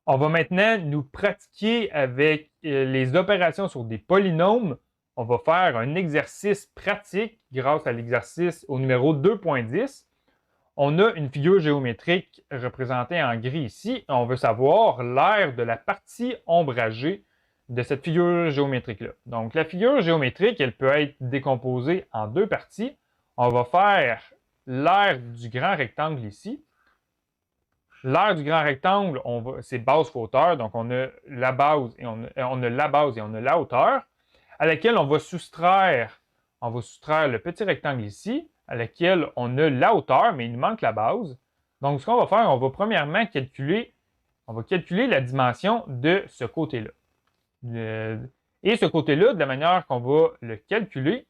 On va maintenant nous pratiquer avec les opérations sur des polynômes. On va faire un exercice pratique grâce à l'exercice au numéro 2.10. On a une figure géométrique représentée en gris ici. On veut savoir l'aire de la partie ombragée de cette figure géométrique-là. Donc, la figure géométrique, elle peut être décomposée en deux parties. On va faire l'aire du grand rectangle ici. L'aire du grand rectangle, c'est base fois hauteur, donc on a la base et on a la base et on a la hauteur, à laquelle on va soustraire le petit rectangle ici, à laquelle on a la hauteur, mais il nous manque la base. Donc, ce qu'on va faire, on va calculer la dimension de ce côté-là. Et ce côté-là, de la manière qu'on va le calculer,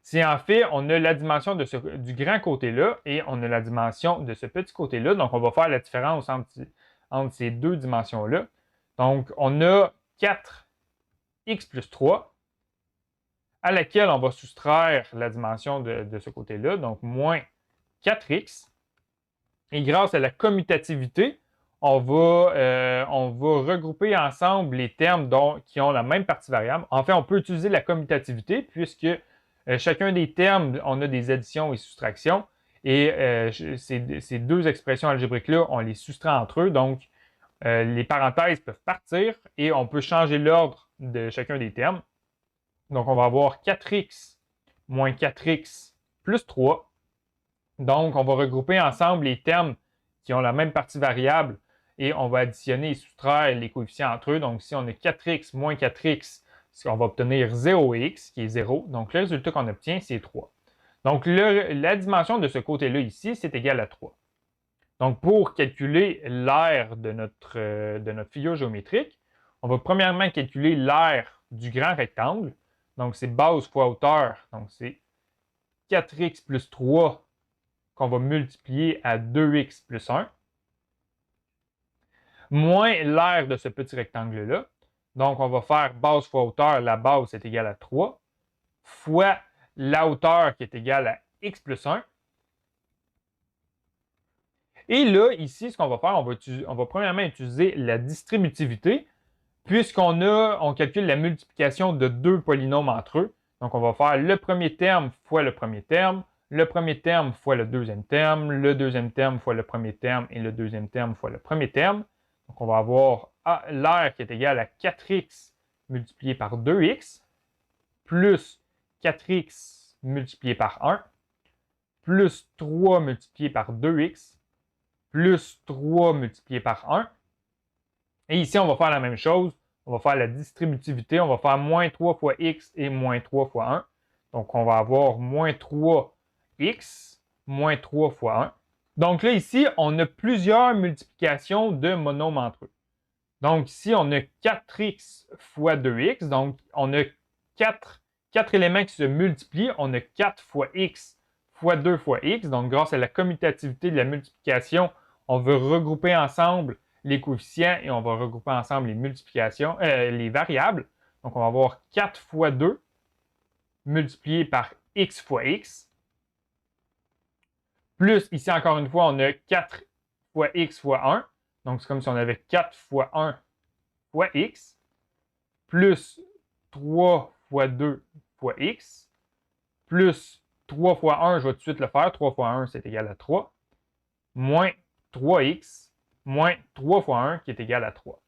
c'est en fait, on a la dimension du grand côté-là et on a la dimension de ce petit côté-là. Donc, on va faire la différence entre ces deux dimensions-là. Donc, on a 4x plus 3, à laquelle on va soustraire la dimension de ce côté-là, donc moins 4x. Et grâce à la commutativité, on va regrouper ensemble les termes qui ont la même partie variable. En fait, on peut utiliser la commutativité puisque chacun des termes, on a des additions et soustractions. Et ces deux expressions algébriques-là, on les soustrait entre eux. Donc, les parenthèses peuvent partir et on peut changer l'ordre de chacun des termes. Donc, on va avoir 4x moins 4x plus 3. Donc, on va regrouper ensemble les termes qui ont la même partie variable et on va additionner et soustraire les coefficients entre eux. Donc, si on a 4x moins 4x, on va obtenir 0x, qui est 0. Donc, le résultat qu'on obtient, c'est 3. Donc, la dimension de ce côté-là ici, c'est égal à 3. Donc, pour calculer l'aire de notre figure géométrique, on va premièrement calculer l'aire du grand rectangle. Donc, c'est base fois hauteur. Donc, c'est 4x plus 3 qu'on va multiplier à 2x plus 1, moins l'aire de ce petit rectangle-là. Donc, on va faire base fois hauteur, la base est égale à 3, fois la hauteur qui est égale à x plus 1. Et là, ici, ce qu'on va faire, on va premièrement utiliser la distributivité, on calcule la multiplication de deux polynômes entre eux. Donc, on va faire le premier terme fois le premier terme fois le deuxième terme fois le premier terme et le deuxième terme fois le premier terme. Donc, on va avoir l'aire qui est égal à 4x multiplié par 2x plus 4x multiplié par 1 plus 3 multiplié par 2x plus 3 multiplié par 1. Et ici, on va faire la même chose. On va faire la distributivité. On va faire moins 3 fois x et moins 3 fois 1. Donc, on va avoir moins 3x moins 3 fois 1. Donc là, ici, on a plusieurs multiplications de monômes entre eux. Donc ici, on a 4x fois 2x. Donc, on a 4 éléments qui se multiplient. On a 4 fois x fois 2 fois x. Donc, grâce à la commutativité de la multiplication, on veut regrouper ensemble les coefficients et on va regrouper ensemble les variables. Donc, on va avoir 4 fois 2 multiplié par x fois x. Plus, ici, encore une fois, on a 4 fois x fois 1. Donc, c'est comme si on avait 4 fois 1 fois x. Plus 3 fois 2 fois x. Plus 3 fois 1, je vais tout de suite le faire. 3 fois 1, c'est égal à 3. Moins 3x moins 3 fois 1 qui est égal à 3.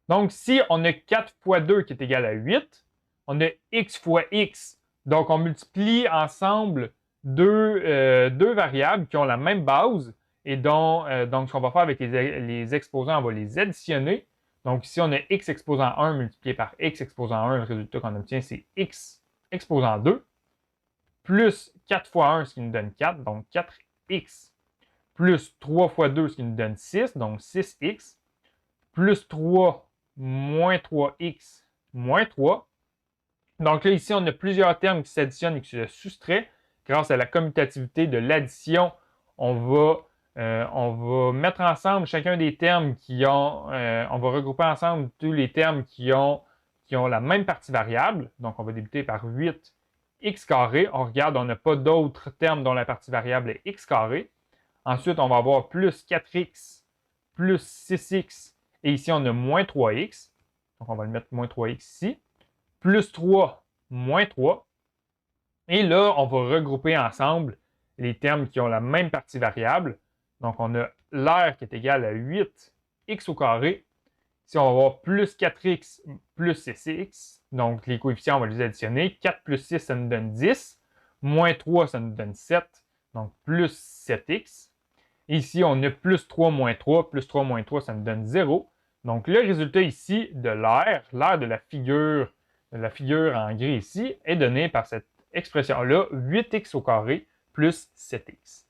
Donc, si on a 4 fois 2 qui est égal à 8, on a x fois x. Donc, on multiplie ensemble deux variables qui ont la même base et donc, ce qu'on va faire avec les exposants, on va les additionner. Donc, ici, on a x exposant 1 multiplié par x exposant 1. Le résultat qu'on obtient, c'est x exposant 2 plus 4 fois 1, ce qui nous donne 4, donc 4x plus 3 fois 2, ce qui nous donne 6, donc 6x, plus 3 moins 3x moins 3. Donc là, ici, on a plusieurs termes qui s'additionnent et qui se soustraient. Grâce à la commutativité de l'addition, on va mettre ensemble chacun des termes on va regrouper ensemble tous les termes qui ont la même partie variable. Donc, on va débuter par 8x carré. On regarde, on n'a pas d'autres termes dont la partie variable est x carré. Ensuite, on va avoir plus 4x plus 6x. Et ici, on a moins 3x. Donc, on va le mettre moins 3x ici. Plus 3, moins 3. Et là, on va regrouper ensemble les termes qui ont la même partie variable. Donc, on a l'air qui est égal à 8x au carré. Ici, on va avoir plus 4x plus 6x. Donc, les coefficients, on va les additionner. 4 plus 6, ça nous donne 10. Moins 3, ça nous donne 7. Donc, plus 7x. Ici, on a plus 3 moins 3. Plus 3 moins 3, ça nous donne 0. Donc, le résultat ici de l'air de la figure en gris ici, est donné par cette expression-là, 8x au carré plus 7x.